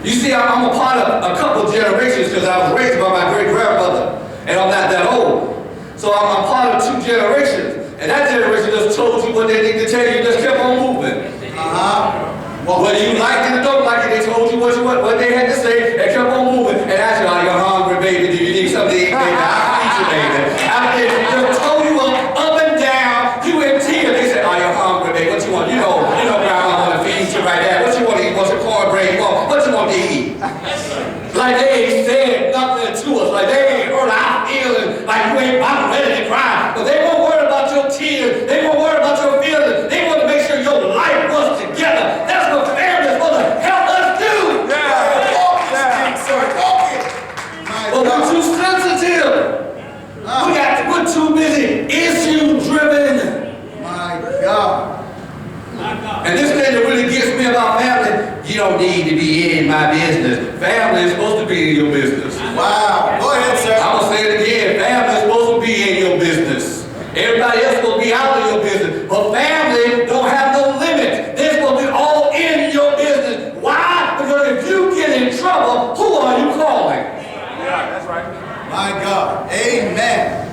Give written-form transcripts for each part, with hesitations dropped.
You see, I'm a part of a couple of generations because I was raised by my great-grandmother, and I'm not that old. So I'm a part of 2 generations. And that generation just told you what they need to tell you, just kept on moving. Whether you liked it or don't like it, they told you what they had to say, and kept on moving. And asked you, are you hungry, baby? Do you need something to eat, baby? I'll feed you, baby. After they just told you up and down, you in tears. They said, are you hungry, baby? What you want? You know, grandma want to feed you right there. What you want to eat? What's your cornbread? What you want to eat? Like they ain't said nothing to us. Like they ain't hurt our feelings. Like you ain't about ready to cry. But they won't worry about your tears. They won't worry about your feelings. They want to make sure your life was together. That's what family is supposed to help us do. But we're too sensitive. We're too busy issue-driven. My God. And this thing that really gets me about family, you don't need to be in my business. Family is supposed to be in your business. Wow. Go ahead, sir. I'm going to say it again. Family is supposed to be in your business. Everybody else is supposed to be out of your business. But family don't have no limit. They're supposed to be all in your business. Why? Because if you get in trouble, who are you calling? Yeah, that's right. My God. Amen.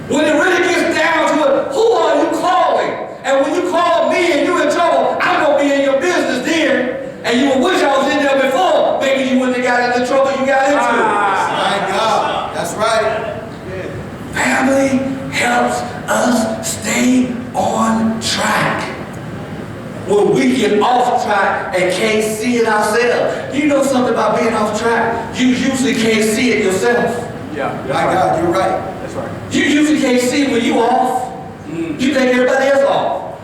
When it really gets down to it, who are you calling? And when you call me and you're in trouble, I'm going to be in your business then. And you will wish I was in there before. Maybe you wouldn't have got into trouble you got into. My God. That's right. Family helps us stay on track. When we get off track and can't see it ourselves. You know something about being off track? You usually can't see it yourself. Yeah. My God, you're right. That's right. You usually can't see when you off. You think everybody else off.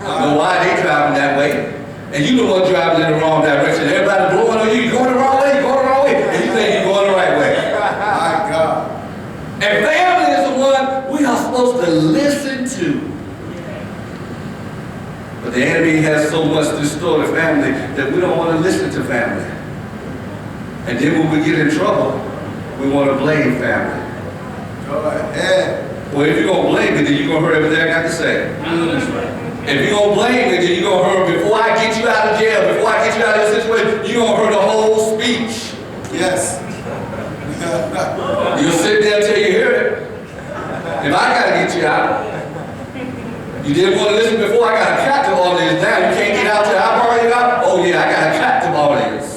I don't know why they driving that way. And you the one driving in the wrong direction. Everybody blowing on you. You going the wrong way, you're going the wrong way. And you think you're going the right way. My God. And family is the one we are supposed to listen to. But the enemy has so much distorted family that we don't want to listen to family. And then when we get in trouble, we want to blame family. Go ahead. Well, if you're going to blame me, then you're going to hear everything I got to say. That's right. If you're going to blame me, then you're going to hear, before I get you out of jail, before I get you out of this situation, you're going to hear the whole speech. Yes. You'll sit there until you hear it. If I got to get you out, you didn't want to listen before. I got a captive audience now. You can't get out till I borrow you out. Oh yeah, I got a captive audience.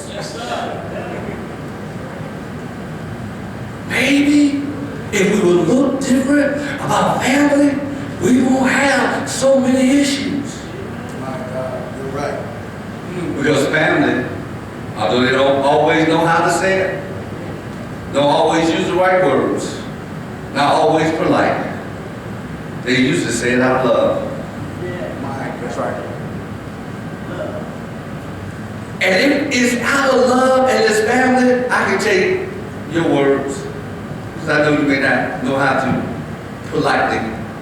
Maybe if we would look different about family, we won't have so many issues. My God, you're right. Because family, although they don't always know how to say it, don't always use the right words, not always polite, they usually say it out of love. That's right. And if it's out of love and it's family, I can take your words. Because I know you may not know how to politely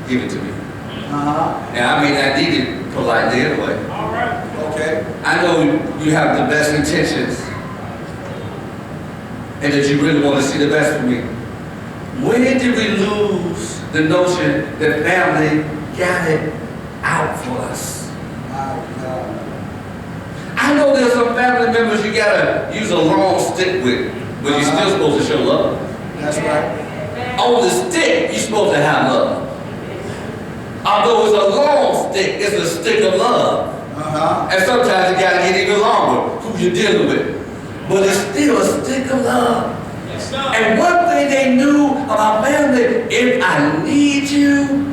give it to me. And I may not need it politely anyway. All right. Okay. I know you have the best intentions and that you really want to see the best for me. When did we lose the notion that family got it out for us? My God. I know there's some family members you gotta use a long stick with, but you're still supposed to show love. That's right. On the stick, you're supposed to have love. Although it's a long stick, it's a stick of love. And sometimes you gotta get even longer, who you're dealing with. But it's still a stick of love. And one thing they knew about family, if I need you,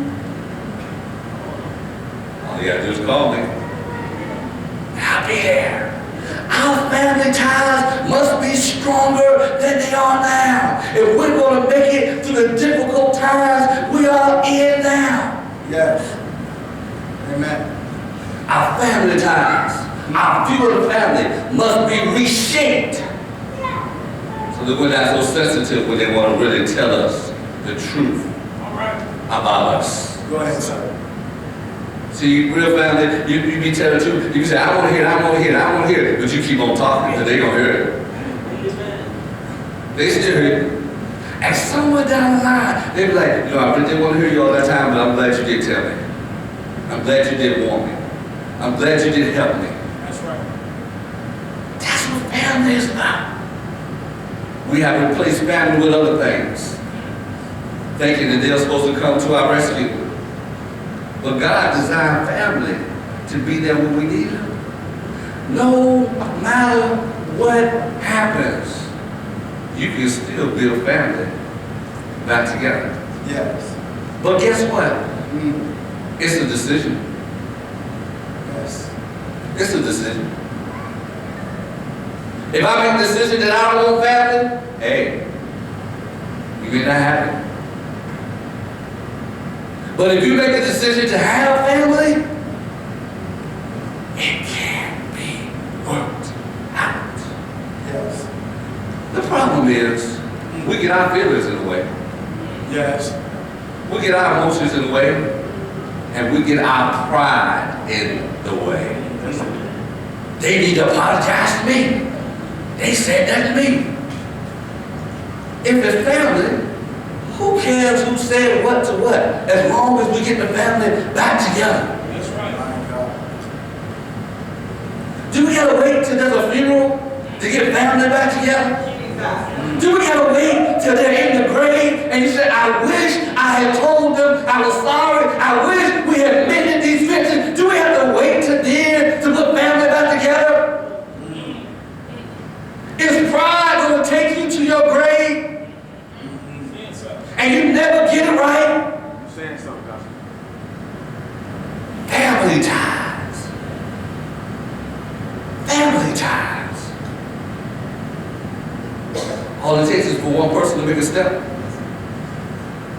all you gotta do is call me. I'll be there. Our family ties must be stronger than they are now. If we're going to make it through the difficult times we are in now. Yes. Amen. Our family ties, our view of the family must be reshaped so that we're not so sensitive when they want to really tell us the truth about us. Go ahead, sir. See, real family, you be telling the truth. You say, I want to hear it, I want to hear it, I want to hear it. But you keep on talking because they're going to hear it. They still hear it. And somewhere down the line, they be like, you know, I really didn't want to hear you all that time, but I'm glad you did tell me. I'm glad you did warn me. I'm glad you did help me. That's right. That's what family is about. We have replaced family with other things, thinking that they're supposed to come to our rescue. But God designed family to be there when we need them. No matter what happens, you can still build family back together. Yes. But guess what? Mm. It's a decision. Yes. It's a decision. If I make a decision that I don't want family, hey, you may not have it. But if you make a decision to have family, it can be worked out. Yes. The problem is, we get our feelings in the way. Yes. We get our emotions in the way, and we get our pride in the way. They need to apologize to me. They said that to me. If it's family, who cares who said what to what, as long as we get the family back together? That's right. My God. Do we gotta wait till there's a funeral to get family back together? Do we gotta wait till they're in the grave and you say, I wish I had told them I was sorry, I wish we had mended these fences? Do we have to wait till then to put family back together? Is pride gonna take you to your grave and you never get it right? You're saying something, Pastor. Family ties. Family ties. All it takes is for one person to make a step.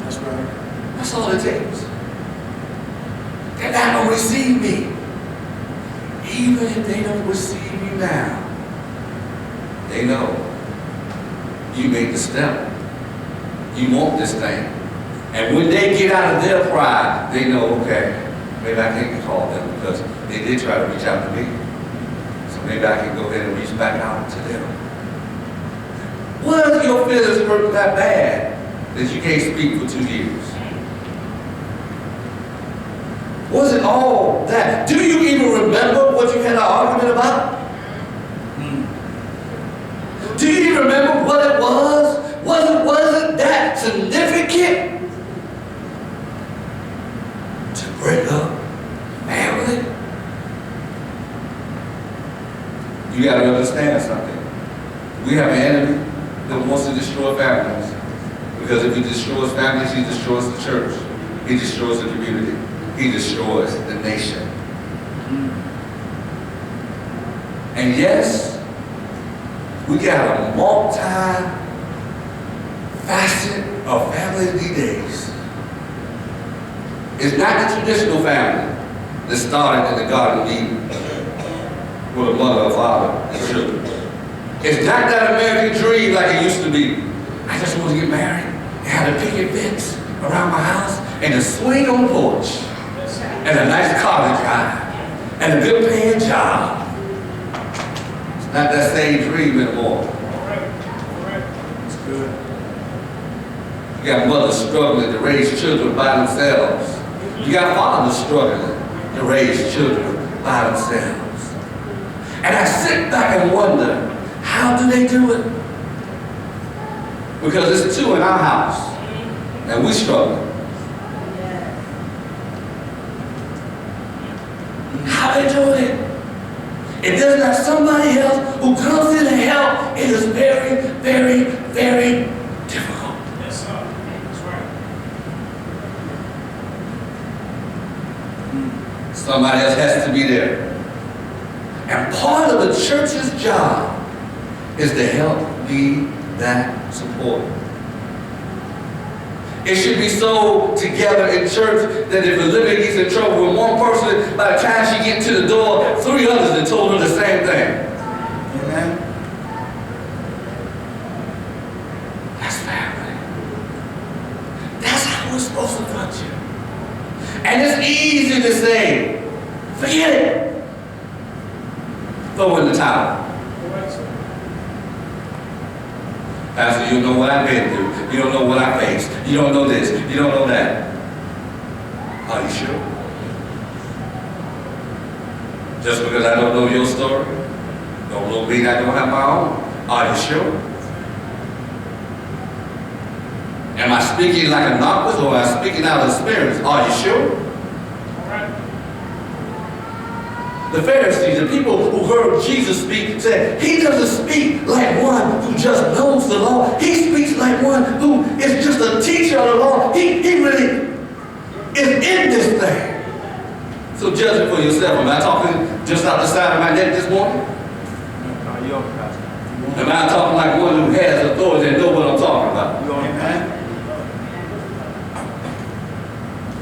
That's right. That's all it takes. They're not going to receive me. Even if they don't receive you now, they know you made the step. You want this thing. And when they get out of their pride, they know, okay, maybe I can't call them because they did try to reach out to me. So maybe I can go ahead and reach back out to them. Was your feelings hurt that bad that you can't speak for 2 years? Was it all that? Do you even remember what you had an argument about? Do you even remember what it was? Was it that significant to break up family? You got to understand something. We have an enemy that wants to destroy families. Because if he destroys families, he destroys the church. He destroys the community. He destroys the nation. And yes, we got a multi-facet of family these days. It's not the traditional family that started in the Garden of Eden with a mother, a father, and children. It's not that American dream like it used to be. I just want to get married and have a picket fence around my house and a swing on the porch and a nice car to drive and a good paying job. It's not that same dream anymore. It's good. You got mothers struggling to raise children by themselves. You got fathers struggling to raise children by themselves. And I sit back and wonder, how do they do it? Because it's 2 in our house, and we struggle. How they doing it? If there's not somebody else who comes in and help, it is very, very, very difficult. Yes, sir. That's right. Somebody else has to be there. And part of the church's job is to help be that support. It should be so together in church that if a living gets in trouble with one person, by the time she gets to the door, 3 others have told her the same thing. Amen. That's family. That's how we're supposed to function. And it's easy to say, forget it. Throw in the towel. Pastor, you don't know what I've been through. You don't know what I faced. You don't know this. You don't know that. Are you sure? Just because I don't know your story? Don't mean I don't have my own. Are you sure? Am I speaking like a novice or am I speaking out of experience? Are you sure? The Pharisees, the people who heard Jesus speak, said, he doesn't speak like one who just knows the law. He speaks like one who is just a teacher of the law. He really is in this thing. So judge it for yourself. Am I talking just out the side of my neck this morning? No, you open, Pastor. Am I talking like one who has authority and know what I'm talking about? You open, Pastor.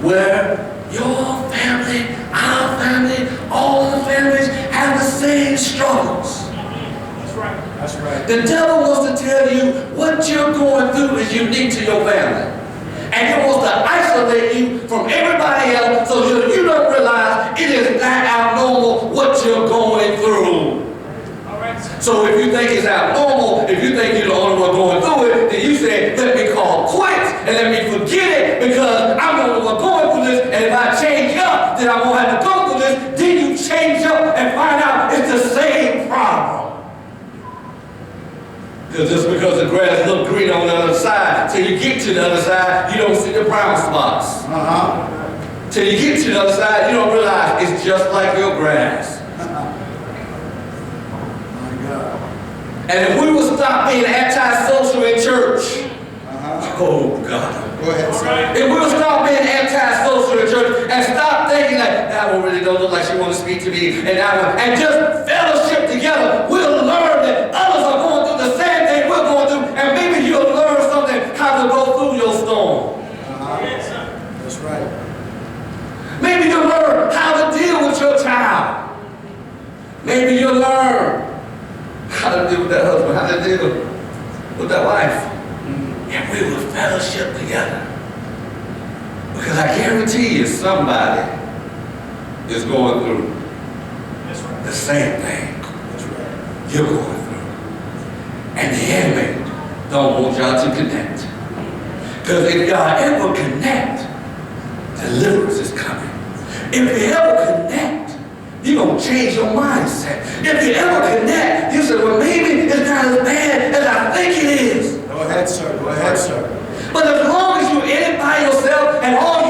Where your family, our family, all the families have the same struggles. That's right. That's right. The devil wants to tell you what you're going through is unique to your family. And he wants to isolate you from everybody else so that you don't realize it is not abnormal what you're going through. All right. So if you think it's abnormal, if you think you're the only one going through it, then you say, let me call quits and let me forget it because I'm the only one going through this, and if I change up, then I won't have to go through this. Then you change up and find out it's the same problem. Because just because the grass looks green on the other side, till you get to the other side, you don't see the brown spots. Till you get to the other side, you don't realize it's just like your grass. And if we would stop being antisocial in church, oh God. Go ahead, sir. If we would stop being antisocial in church and stop thinking that one really don't look like she wants to speak to me and that one, and just fellowship together, we'll learn that others are going through the same thing we're going through, and maybe you'll learn something how to go through your storm. That's right. Maybe you'll learn how to deal with your child. Maybe you'll learn how to deal with that husband, how to deal with that wife. And we will fellowship together. Because I guarantee you somebody is going through the same thing you're going through. And the enemy don't want y'all to connect. Because if y'all ever connect, deliverance is coming. If you ever connect, you're going to change your mindset. If you ever connect, you say, well, maybe it's not as bad as I think it is. Go ahead, sir. Go ahead, sir. But as long as you're in it by yourself and all